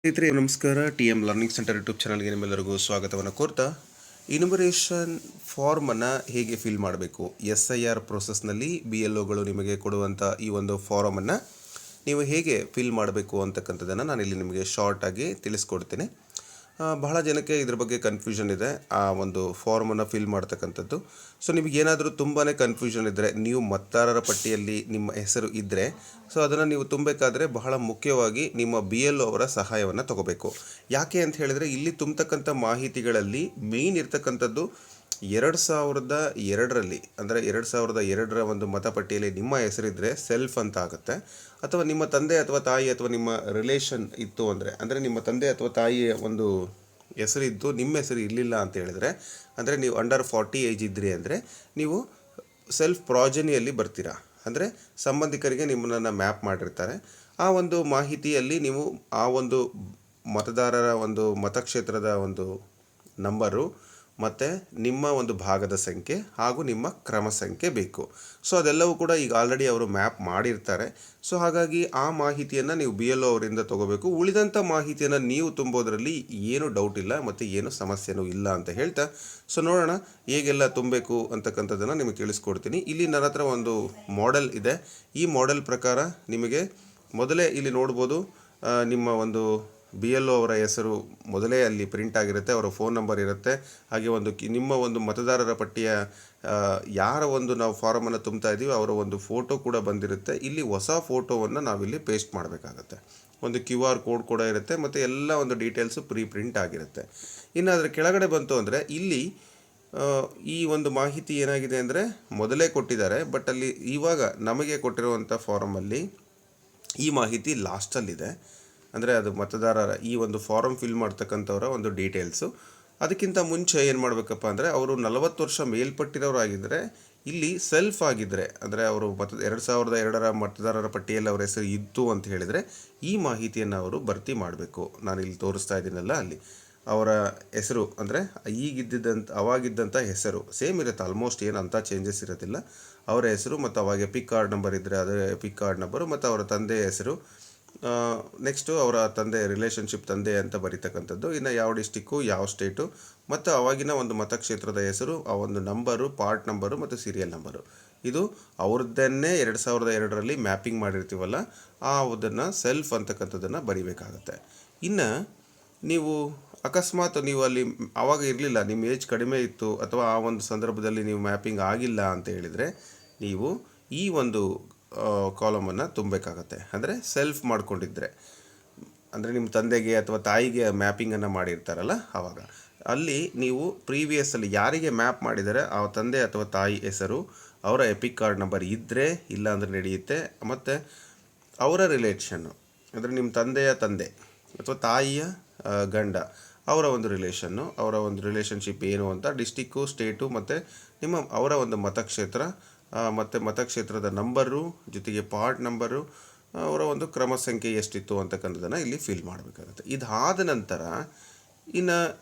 ಸ್ನೇಹಿತರೆ ನಮಸ್ಕಾರ. TM learning centre YouTube ಚಾನಲ್ಗೆ ನಿಮ್ಮೆಲ್ಲರಿಗೂ ಸ್ವಾಗತವನ್ನು ಕೋರ್ತಾ, ಇನ್ಯುಮರೇಷನ್ ಫಾರ್ಮನ್ನು ಹೇಗೆ ಫಿಲ್ ಮಾಡಬೇಕು, SIR ಪ್ರೊಸೆಸ್ನಲ್ಲಿ BLOಗಳು ನಿಮಗೆ ಕೊಡುವಂಥ ಈ ಒಂದು ಫಾರಮನ್ನು ನೀವು ಹೇಗೆ ಫಿಲ್ ಮಾಡಬೇಕು ಅಂತಕ್ಕಂಥದ್ದನ್ನು ನಾನಿಲ್ಲಿ ನಿಮಗೆ ಶಾರ್ಟಾಗಿ ತಿಳಿಸ್ಕೊಡ್ತೀನಿ. ಬಹಳ ಜನಕ್ಕೆ ಇದ್ರ ಬಗ್ಗೆ ಕನ್ಫ್ಯೂಷನ್ ಇದೆ, ಆ ಒಂದು ಫಾರ್ಮನ್ನು ಫಿಲ್ ಮಾಡ್ತಕ್ಕಂಥದ್ದು. ಸೊ ನಿಮಗೇನಾದರೂ ತುಂಬಾ ಕನ್ಫ್ಯೂಷನ್ ಇದ್ದರೆ, ನೀವು ಮತದಾರರ ಪಟ್ಟಿಯಲ್ಲಿ ನಿಮ್ಮ ಹೆಸರು ಇದ್ದರೆ, ಸೊ ಅದನ್ನು ನೀವು ತುಂಬಬೇಕಾದ್ರೆ ಬಹಳ ಮುಖ್ಯವಾಗಿ ನಿಮ್ಮ BLO ಅವರ ಸಹಾಯವನ್ನು ತಗೋಬೇಕು. ಯಾಕೆ ಅಂತ ಹೇಳಿದರೆ, ಇಲ್ಲಿ ತುಂಬತಕ್ಕಂಥ ಮಾಹಿತಿಗಳಲ್ಲಿ ಮೇಯ್ನ್ ಇರ್ತಕ್ಕಂಥದ್ದು 2002ರಲ್ಲಿ ಅಂದರೆ 2002ರ ಒಂದು ಮತಪಟ್ಟಿಯಲ್ಲಿ ನಿಮ್ಮ ಹೆಸರಿದ್ದರೆ ಸೆಲ್ಫ್ ಅಂತ ಆಗುತ್ತೆ. ಅಥವಾ ನಿಮ್ಮ ತಂದೆ ಅಥವಾ ತಾಯಿ ಅಥವಾ ನಿಮ್ಮ ರಿಲೇಷನ್ ಇತ್ತು ಅಂದರೆ ನಿಮ್ಮ ತಂದೆ ಅಥವಾ ತಾಯಿಯ ಒಂದು ಹೆಸರಿದ್ದು ನಿಮ್ಮ ಹೆಸರು ಇರಲಿಲ್ಲ ಅಂತ ಹೇಳಿದರೆ, ಅಂದರೆ ನೀವು ಅಂಡರ್ 40 ಏಜ್ ಇದ್ರಿ ಅಂದರೆ ನೀವು ಸೆಲ್ಫ್ ಪ್ರಾಜನಿಯಲ್ಲಿ ಬರ್ತೀರಾ. ಅಂದರೆ ಸಂಬಂಧಿಕರಿಗೆ ನಿಮ್ಮನ್ನು ಮ್ಯಾಪ್ ಮಾಡಿರ್ತಾರೆ. ಆ ಒಂದು ಮಾಹಿತಿಯಲ್ಲಿ ನೀವು ಆ ಒಂದು ಮತದಾರರ ಒಂದು ಮತಕ್ಷೇತ್ರದ ಒಂದು ನಂಬರು ಮತ್ತು ನಿಮ್ಮ ಒಂದು ಭಾಗದ ಸಂಖ್ಯೆ ಹಾಗೂ ನಿಮ್ಮ ಕ್ರಮ ಸಂಖ್ಯೆ ಬೇಕು. ಸೊ ಅದೆಲ್ಲವೂ ಕೂಡ ಈಗ ಆಲ್ರೆಡಿ ಅವರು ಮ್ಯಾಪ್ ಮಾಡಿರ್ತಾರೆ. ಸೊ ಹಾಗಾಗಿ ಆ ಮಾಹಿತಿಯನ್ನು ನೀವು BLO ಅವರಿಂದ ತೊಗೋಬೇಕು. ಉಳಿದಂಥ ಮಾಹಿತಿಯನ್ನು ನೀವು ತುಂಬೋದ್ರಲ್ಲಿ ಏನು ಡೌಟ್ ಇಲ್ಲ ಮತ್ತು ಏನು ಸಮಸ್ಯೆನೂ ಇಲ್ಲ ಅಂತ ಹೇಳ್ತಾ, ಸೊ ನೋಡೋಣ ಹೇಗೆಲ್ಲ ತುಂಬಬೇಕು ಅಂತಕ್ಕಂಥದ್ದನ್ನು ನಿಮಗೆ ತಿಳಿಸ್ಕೊಡ್ತೀನಿ. ಇಲ್ಲಿ ನನ್ನ ಹತ್ರ ಒಂದು ಮಾಡೆಲ್ ಇದೆ. ಈ ಮಾಡೆಲ್ ಪ್ರಕಾರ ನಿಮಗೆ ಮೊದಲೇ ಇಲ್ಲಿ ನೋಡ್ಬೋದು, ನಿಮ್ಮ ಒಂದು BLO ಅವರ ಹೆಸರು ಮೊದಲೇ ಅಲ್ಲಿ ಪ್ರಿಂಟ್ ಆಗಿರುತ್ತೆ, ಅವರ ಫೋನ್ ನಂಬರ್ ಇರುತ್ತೆ. ಹಾಗೆ ಒಂದು ನಿಮ್ಮ ಒಂದು ಮತದಾರರ ಪಟ್ಟಿಯ ಯಾರ ಒಂದು ನಾವು ಫಾರಮನ್ನು ತುಂಬ್ತಾ ಇದ್ದೀವಿ ಅವರ ಒಂದು ಫೋಟೋ ಕೂಡ ಬಂದಿರುತ್ತೆ. ಇಲ್ಲಿ ಹೊಸ ಫೋಟೋವನ್ನು ನಾವಿಲ್ಲಿ ಪೇಸ್ಟ್ ಮಾಡಬೇಕಾಗತ್ತೆ. ಒಂದು QR ಕೋಡ್ ಕೂಡ ಇರುತ್ತೆ ಮತ್ತು ಎಲ್ಲ ಒಂದು ಡೀಟೇಲ್ಸು ಪ್ರಿಂಟ್ ಆಗಿರುತ್ತೆ. ಇನ್ನು ಅದರ ಕೆಳಗಡೆ ಬಂತು ಅಂದರೆ ಇಲ್ಲಿ ಈ ಒಂದು ಮಾಹಿತಿ ಏನಾಗಿದೆ ಅಂದರೆ ಮೊದಲೇ ಕೊಟ್ಟಿದ್ದಾರೆ, ಬಟ್ ಅಲ್ಲಿ ಇವಾಗ ನಮಗೆ ಕೊಟ್ಟಿರುವಂಥ ಫಾರಮಲ್ಲಿ ಈ ಮಾಹಿತಿ ಲಾಸ್ಟಲ್ಲಿದೆ. ಅಂದರೆ ಅದು ಮತದಾರರ ಈ ಒಂದು ಫಾರಮ್ ಫಿಲ್ ಮಾಡ್ತಕ್ಕಂಥವರ ಒಂದು ಡೀಟೇಲ್ಸು. ಅದಕ್ಕಿಂತ ಮುಂಚೆ ಏನು ಮಾಡಬೇಕಪ್ಪ ಅಂದರೆ, ಅವರು 40 ವರ್ಷ ಮೇಲ್ಪಟ್ಟಿರೋರಾಗಿದ್ದರೆ, ಇಲ್ಲಿ ಸೆಲ್ಫ್ ಆಗಿದ್ದರೆ, ಅಂದರೆ ಅವರು 2002ರ ಮತದಾರರ ಪಟ್ಟಿಯಲ್ಲಿ ಅವರ ಹೆಸರು ಇತ್ತು ಅಂತ ಹೇಳಿದರೆ ಈ ಮಾಹಿತಿಯನ್ನು ಅವರು ಭರ್ತಿ ಮಾಡಬೇಕು. ನಾನಿಲ್ಲಿ ತೋರಿಸ್ತಾ ಇದ್ದೀನಲ್ಲ, ಅಲ್ಲಿ ಅವರ ಹೆಸರು ಅಂದರೆ ಅವಾಗಿದ್ದಂಥ ಹೆಸರು ಸೇಮ್ ಇರುತ್ತೆ, ಆಲ್ಮೋಸ್ಟ್ ಏನು ಅಂಥ ಚೇಂಜಸ್ ಇರೋದಿಲ್ಲ. ಅವರ ಹೆಸರು ಮತ್ತು ಅವಾಗ ಎಪಿಕ್ ಕಾರ್ಡ್ ನಂಬರ್ ಇದ್ದರೆ ಅದೇ ಎಪಿಕ್ ಕಾರ್ಡ್ ನಂಬರು ಮತ್ತು ಅವರ ತಂದೆಯ ಹೆಸರು, ನೆಕ್ಸ್ಟು ಅವರ ತಂದೆ ರಿಲೇಷನ್ಶಿಪ್ ತಂದೆ ಅಂತ ಬರೀತಕ್ಕಂಥದ್ದು, ಇನ್ನು ಯಾವ ಡಿಸ್ಟಿಕ್ಕು ಯಾವ ಸ್ಟೇಟು ಮತ್ತು ಅವಾಗಿನ ಒಂದು ಮತಕ್ಷೇತ್ರದ ಹೆಸರು, ಆ ಒಂದು ನಂಬರು, ಪಾರ್ಟ್ ನಂಬರು ಮತ್ತು ಸೀರಿಯಲ್ ನಂಬರು. ಇದು ಅವ್ರದ್ದನ್ನೇ 2002ರಲ್ಲಿ ಮ್ಯಾಪಿಂಗ್ ಮಾಡಿರ್ತೀವಲ್ಲ, ಅದನ್ನು ಸೆಲ್ಫ್ ಅಂತಕ್ಕಂಥದ್ದನ್ನು ಬರೀಬೇಕಾಗತ್ತೆ. ಇನ್ನು ನೀವು ಅಕಸ್ಮಾತ್ ನೀವು ಅಲ್ಲಿ ಆವಾಗ ಇರಲಿಲ್ಲ, ನಿಮ್ಮ ಏಜ್ ಕಡಿಮೆ ಇತ್ತು ಅಥವಾ ಆ ಒಂದು ಸಂದರ್ಭದಲ್ಲಿ ನೀವು ಮ್ಯಾಪಿಂಗ್ ಆಗಿಲ್ಲ ಅಂತ ಹೇಳಿದರೆ, ನೀವು ಈ ಒಂದು ಕಾಲಮನ್ನು ತುಂಬಬೇಕಾಗತ್ತೆ. ಅಂದರೆ ಸೆಲ್ಫ್ ಮಾಡ್ಕೊಂಡಿದ್ದರೆ, ಅಂದರೆ ನಿಮ್ಮ ತಂದೆಗೆ ಅಥವಾ ತಾಯಿಗೆ ಮ್ಯಾಪಿಂಗನ್ನು ಮಾಡಿರ್ತಾರಲ್ಲ, ಆವಾಗ ಅಲ್ಲಿ ನೀವು ಪ್ರೀವಿಯಸ್ಸಲ್ಲಿ ಯಾರಿಗೆ ಮ್ಯಾಪ್ ಮಾಡಿದರೆ ಆ ತಂದೆ ಅಥವಾ ತಾಯಿ ಹೆಸರು, ಅವರ ಎಪಿಕ್ ಕಾರ್ಡ್ ನಂಬರ್ ಇದ್ದರೆ ಇಲ್ಲ ಅಂದರೆ ನಡೆಯುತ್ತೆ. ಮತ್ತು ಅವರ ರಿಲೇಷನ್ನು, ಅಂದರೆ ನಿಮ್ಮ ತಂದೆಯ ತಂದೆ ಅಥವಾ ತಾಯಿಯ ಗಂಡ, ಅವರ ಒಂದು ರಿಲೇಷನ್ನು, ಅವರ ಒಂದು ರಿಲೇಷನ್ಶಿಪ್ ಏನು ಅಂತ, ಡಿಸ್ಟಿಕ್ಕು, ಸ್ಟೇಟು ಮತ್ತು ಅವರ ಒಂದು ಮತಕ್ಷೇತ್ರ ಮತ್ತು ಮತಕ್ಷೇತ್ರದ ನಂಬರು ಜೊತೆಗೆ ಪಾರ್ಟ್ ನಂಬರು, ಅವರ ಒಂದು ಕ್ರಮ ಸಂಖ್ಯೆ ಎಷ್ಟಿತ್ತು ಅಂತಕ್ಕಂಥದ್ದನ್ನು ಇಲ್ಲಿ ಫಿಲ್ ಮಾಡಬೇಕಾಗುತ್ತೆ. ಇದಾದ ನಂತರ ಇನ್ನು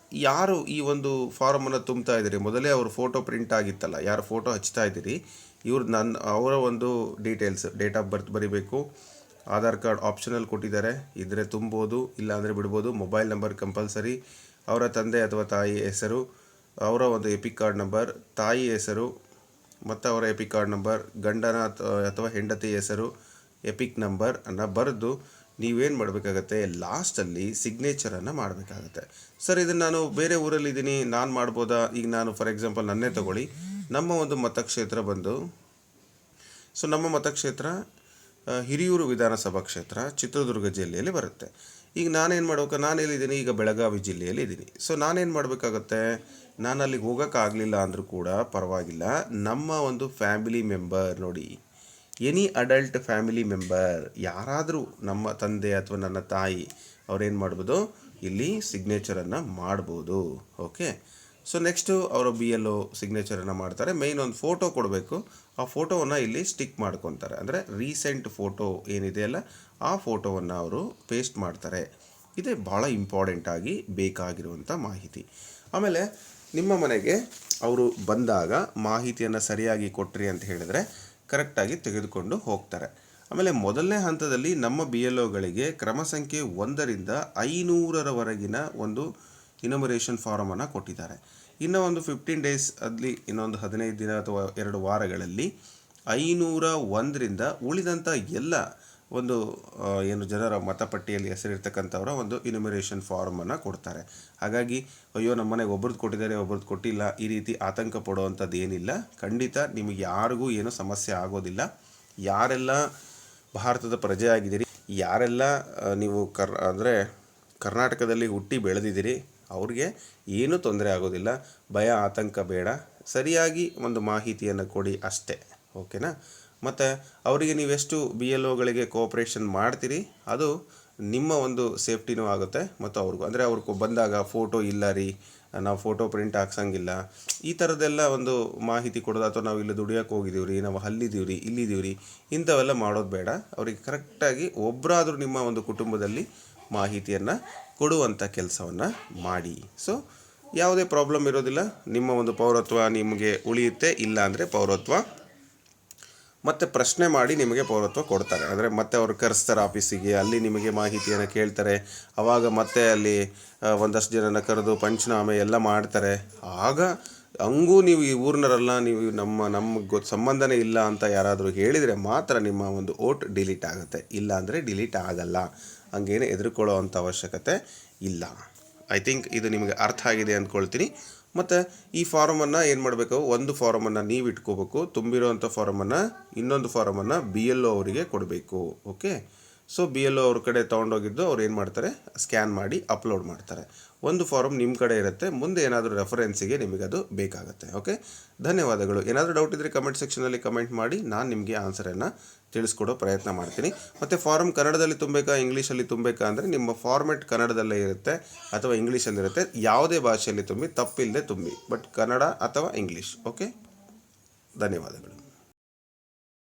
ಯಾರು ಈ ಒಂದು ಫಾರಮನ್ನು ತುಂಬ್ತಾ ಇದ್ದೀರಿ, ಮೊದಲೇ ಅವ್ರ ಫೋಟೋ ಪ್ರಿಂಟ್ ಆಗಿತ್ತಲ್ಲ, ಯಾರು ಫೋಟೋ ಹಚ್ತಾ ಇದ್ದೀರಿ ಅವರ ಒಂದು ಡೀಟೇಲ್ಸ್, ಡೇಟ್ ಆಫ್ ಬರ್ತ್ ಬರೀಬೇಕು. ಆಧಾರ್ ಕಾರ್ಡ್ ಆಪ್ಷನಲ್ ಕೊಟ್ಟಿದ್ದಾರೆ, ಇದ್ದರೆ ತುಂಬೋದು, ಇಲ್ಲ ಅಂದರೆ ಬಿಡ್ಬೋದು. Mobile number compulsory. ಅವರ ತಂದೆ ಅಥವಾ ತಾಯಿ ಹೆಸರು, ಅವರ ಒಂದು ಎಪಿಕ್ ಕಾರ್ಡ್ ನಂಬರ್, ತಾಯಿ ಹೆಸರು ಮತ್ತು ಅವರ ಎಪಿಕ್ ಕಾರ್ಡ್ ನಂಬರ್, ಗಂಡನ ಅಥವಾ ಹೆಂಡತಿ ಹೆಸರು, ಎಪಿಕ್ ನಂಬರ್ ಅನ್ನು ಬರೆದು ನೀವೇನು ಮಾಡಬೇಕಾಗತ್ತೆ, ಲಾಸ್ಟಲ್ಲಿ ಸಿಗ್ನೇಚರನ್ನು ಮಾಡಬೇಕಾಗತ್ತೆ. ಸರ್ ಇದನ್ನು ನಾನು ಬೇರೆ ಊರಲ್ಲಿದ್ದೀನಿ, ನಾನು ಮಾಡ್ಬೋದಾ? ಈಗ ನಾನು ಫಾರ್ ಎಕ್ಸಾಂಪಲ್ ನನ್ನೇ ತಗೊಳ್ಳಿ, ನಮ್ಮ ಒಂದು ಮತಕ್ಷೇತ್ರ ಬಂದು, ಸೊ ನಮ್ಮ ಮತಕ್ಷೇತ್ರ ಹಿರಿಯೂರು ವಿಧಾನಸಭಾ ಕ್ಷೇತ್ರ ಚಿತ್ರದುರ್ಗ ಜಿಲ್ಲೆಯಲ್ಲಿ ಬರುತ್ತೆ. ಈಗ ನಾನೇನು ಮಾಡ್ಬೇಕು, ನಾನು ಎಲ್ಲಿದ್ದೀನಿ, ಈಗ ಬೆಳಗಾವಿ ಜಿಲ್ಲೆಯಲ್ಲಿ ಇದ್ದೀನಿ. ಸೊ ನಾನೇನು ಮಾಡಬೇಕಾಗತ್ತೆ, ನಾನು ಅಲ್ಲಿಗೆ ಹೋಗೋಕ್ಕಾಗಲಿಲ್ಲ ಅಂದರೂ ಕೂಡ ಪರವಾಗಿಲ್ಲ, ನಮ್ಮ ಒಂದು ಫ್ಯಾಮಿಲಿ ಮೆಂಬರ್ ನೋಡಿ, ಎನಿ ಅಡಲ್ಟ್ ಫ್ಯಾಮಿಲಿ ಮೆಂಬರ್ ಯಾರಾದರೂ, ನಮ್ಮ ತಂದೆ ಅಥವಾ ನನ್ನ ತಾಯಿ, ಅವ್ರೇನು ಮಾಡ್ಬೋದು, ಇಲ್ಲಿ ಸಿಗ್ನೇಚರನ್ನು ಮಾಡ್ಬೋದು. ಓಕೆ. ಸೊ ನೆಕ್ಸ್ಟು ಅವರು BLO ಸಿಗ್ನೇಚರನ್ನು ಮಾಡ್ತಾರೆ. ಮೇಯ್ನ್ ಒಂದು ಫೋಟೋ ಕೊಡಬೇಕು. ಆ ಫೋಟೋವನ್ನು ಇಲ್ಲಿ ಸ್ಟಿಕ್ ಮಾಡ್ಕೊತಾರೆ, ಅಂದರೆ ರೀಸೆಂಟ್ ಫೋಟೋ ಏನಿದೆಯಲ್ಲ ಆ ಫೋಟೋವನ್ನು ಅವರು ಪೇಸ್ಟ್ ಮಾಡ್ತಾರೆ. ಇದೇ ಭಾಳ ಇಂಪಾರ್ಟೆಂಟಾಗಿ ಬೇಕಾಗಿರುವಂಥ ಮಾಹಿತಿ. ಆಮೇಲೆ ನಿಮ್ಮ ಮನೆಗೆ ಅವರು ಬಂದಾಗ ಮಾಹಿತಿಯನ್ನು ಸರಿಯಾಗಿ ಕೊಟ್ರಿ ಅಂತ ಹೇಳಿದರೆ ಕರೆಕ್ಟಾಗಿ ತೆಗೆದುಕೊಂಡು ಹೋಗ್ತಾರೆ. ಆಮೇಲೆ ಮೊದಲನೇ ಹಂತದಲ್ಲಿ ನಮ್ಮ ಬಿ ಎಲ್ ಒಗಳಿಗೆ ಕ್ರಮ ಸಂಖ್ಯೆ 1ರಿಂದ 500ರವರೆಗಿನ ಒಂದು ಇನಮರೇಷನ್ ಫಾರಮನ್ನು ಕೊಟ್ಟಿದ್ದಾರೆ. ಇನ್ನು ಒಂದು 15 ಡೇಸ್ ಅಲ್ಲಿ ಇನ್ನೊಂದು 15 ದಿನ ಅಥವಾ 2 ವಾರಗಳಲ್ಲಿ 501ರಿಂದ ಉಳಿದಂಥ ಎಲ್ಲ ಒಂದು ಏನು ಜನರ ಮತಪಟ್ಟಿಯಲ್ಲಿ ಹೆಸರಿರ್ತಕ್ಕಂಥವರ ಒಂದು ಇನ್ಯುಮರೇಷನ್ ಫಾರ್ಮನ್ನು ಕೊಡ್ತಾರೆ. ಹಾಗಾಗಿ ಅಯ್ಯೋ ನಮ್ಮ ಮನೆಗೆ ಒಬ್ರದ್ದು ಕೊಟ್ಟಿದ್ದಾರೆ ಒಬ್ರದ್ದು ಕೊಟ್ಟಿಲ್ಲ ಈ ರೀತಿ ಆತಂಕ ಪಡುವಂಥದ್ದು ಏನಿಲ್ಲ. ಖಂಡಿತ ನಿಮಗೆ ಯಾರಿಗೂ ಏನೂ ಸಮಸ್ಯೆ ಆಗೋದಿಲ್ಲ. ಯಾರೆಲ್ಲ ಭಾರತದ ಪ್ರಜೆ ಆಗಿದ್ದೀರಿ, ಯಾರೆಲ್ಲ ನೀವು ಅಂದರೆ ಕರ್ನಾಟಕದಲ್ಲಿ ಹುಟ್ಟಿ ಬೆಳೆದಿದ್ದೀರಿ ಅವ್ರಿಗೆ ಏನೂ ತೊಂದರೆ ಆಗೋದಿಲ್ಲ. ಭಯ ಆತಂಕ ಬೇಡ. ಸರಿಯಾಗಿ ಒಂದು ಮಾಹಿತಿಯನ್ನು ಕೊಡಿ ಅಷ್ಟೇ, ಓಕೆನಾ. ಮತ್ತು ಅವರಿಗೆ ನೀವೆಷ್ಟು ಬಿ ಎಲ್ ಒಗಳಿಗೆ ಕೋಆಪ್ರೇಷನ್ ಮಾಡ್ತೀರಿ ಅದು ನಿಮ್ಮ ಒಂದು ಸೇಫ್ಟಿನೂ ಆಗುತ್ತೆ ಮತ್ತು ಅವ್ರಿಗೂ. ಅಂದರೆ ಅವ್ರಿಗೆ ಬಂದಾಗ ಫೋಟೋ ಇಲ್ಲ ರೀ, ನಾವು ಫೋಟೋ ಪ್ರಿಂಟ್ ಹಾಕ್ಸಂಗಿಲ್ಲ, ಈ ಥರದ್ದೆಲ್ಲ ಒಂದು ಮಾಹಿತಿ ಕೊಡೋದು, ಅಥವಾ ನಾವು ಇಲ್ಲಿ ದುಡಿಯೋಕೆ ಹೋಗಿದ್ದೀವಿ ರೀ, ನಾವು ಅಲ್ಲಿದ್ದೀವಿ ರೀ, ಇಲ್ಲಿದ್ದೀವಿ ರೀ, ಇಂಥವೆಲ್ಲ ಮಾಡೋದು ಬೇಡ. ಅವರಿಗೆ ಕರೆಕ್ಟಾಗಿ ಒಬ್ಬರಾದರೂ ನಿಮ್ಮ ಒಂದು ಕುಟುಂಬದಲ್ಲಿ ಮಾಹಿತಿಯನ್ನು ಕೊಡುವಂಥ ಕೆಲಸವನ್ನು ಮಾಡಿ. ಸೊ ಯಾವುದೇ ಪ್ರಾಬ್ಲಮ್ ಇರೋದಿಲ್ಲ. ನಿಮ್ಮ ಒಂದು ಪೌರತ್ವ ನಿಮಗೆ ಉಳಿಯುತ್ತೆ. ಇಲ್ಲ ಅಂದರೆ ಪೌರತ್ವ ಮತ್ತೆ ಪ್ರಶ್ನೆ ಮಾಡಿ ನಿಮಗೆ ಪೌರತ್ವ ಕೊಡ್ತಾರೆ. ಅಂದರೆ ಮತ್ತೆ ಅವರು ಕರೆಸ್ತಾರೆ ಆಫೀಸಿಗೆ, ಅಲ್ಲಿ ನಿಮಗೆ ಮಾಹಿತಿಯನ್ನು ಕೇಳ್ತಾರೆ. ಆವಾಗ ಮತ್ತೆ ಅಲ್ಲಿ ಒಂದಷ್ಟು ಜನನ ಕರೆದು ಪಂಚನಾಮೆ ಎಲ್ಲ ಮಾಡ್ತಾರೆ. ಆಗ ಹಂಗೂ ನೀವು ಈ ಊರಿನರಲ್ಲ, ನೀವು ನಮಗೆ ಸಂಬಂಧನೇ ಇಲ್ಲ ಅಂತ ಯಾರಾದರೂ ಹೇಳಿದರೆ ಮಾತ್ರ ನಿಮ್ಮ ಒಂದು ವೋಟ್ ಡಿಲೀಟ್ ಆಗುತ್ತೆ. ಇಲ್ಲ ಅಂದರೆ ಡಿಲೀಟ್ ಆಗಲ್ಲ. ಹಂಗೇನೆ ಹೆದರ್ಕೊಳ್ಳೋ ಅಂಥ ಅವಶ್ಯಕತೆ ಇಲ್ಲ. ಐ ಥಿಂಕ್ ಇದು ನಿಮಗೆ ಅರ್ಥ ಆಗಿದೆ ಅಂದ್ಕೊಳ್ತೀನಿ. ಮತ್ತು ಈ ಫಾರಮನ್ನು ಏನು ಮಾಡಬೇಕು, ಒಂದು ಫಾರಮನ್ನು ನೀವು ಇಟ್ಕೋಬೇಕು, ತುಂಬಿರೋವಂಥ ಫಾರಮನ್ನು ಇನ್ನೊಂದು ಫಾರಮನ್ನು ಬಿ ಎಲ್ ಒ ಅವರಿಗೆ ಕೊಡಬೇಕು. Okay. So B L O ಅವ್ರ ಕಡೆ ತೊಗೊಂಡೋಗಿದ್ದು ಅವ್ರು ಏನು ಮಾಡ್ತಾರೆ, ಸ್ಕ್ಯಾನ್ ಮಾಡಿ ಅಪ್ಲೋಡ್ ಮಾಡ್ತಾರೆ. ಒಂದು ಫಾರಮ್ ನಿಮ್ಮ ಕಡೆ ಇರುತ್ತೆ, ಮುಂದೆ ಏನಾದರೂ ರೆಫರೆನ್ಸಿಗೆ ನಿಮಗದು ಬೇಕಾಗುತ್ತೆ. ಓಕೆ, ಧನ್ಯವಾದಗಳು. ಏನಾದರೂ ಡೌಟ್ ಇದ್ದರೆ ಕಮೆಂಟ್ ಸೆಕ್ಷನಲ್ಲಿ ಕಮೆಂಟ್ ಮಾಡಿ, ನಾನು ನಿಮಗೆ ಆನ್ಸರನ್ನು ತಿಳಿಸ್ಕೊಡೋ ಪ್ರಯತ್ನ ಮಾಡ್ತೀನಿ. ಮತ್ತು ಫಾರಮ್ ಕನ್ನಡದಲ್ಲಿ ತುಂಬಬೇಕಾ ಇಂಗ್ಲೀಷಲ್ಲಿ ತುಂಬಬೇಕಾ ಅಂದರೆ ನಿಮ್ಮ ಫಾರ್ಮೆಟ್ ಕನ್ನಡದಲ್ಲೇ ಇರುತ್ತೆ ಅಥವಾ ಇಂಗ್ಲೀಷಲ್ಲಿರುತ್ತೆ. ಯಾವುದೇ ಭಾಷೆಯಲ್ಲಿ ತುಂಬಿ, ತಪ್ಪಿಲ್ಲದೆ ತುಂಬಿ, ಬಟ್ ಕನ್ನಡ ಅಥವಾ ಇಂಗ್ಲೀಷ್. ಓಕೆ, ಧನ್ಯವಾದಗಳು.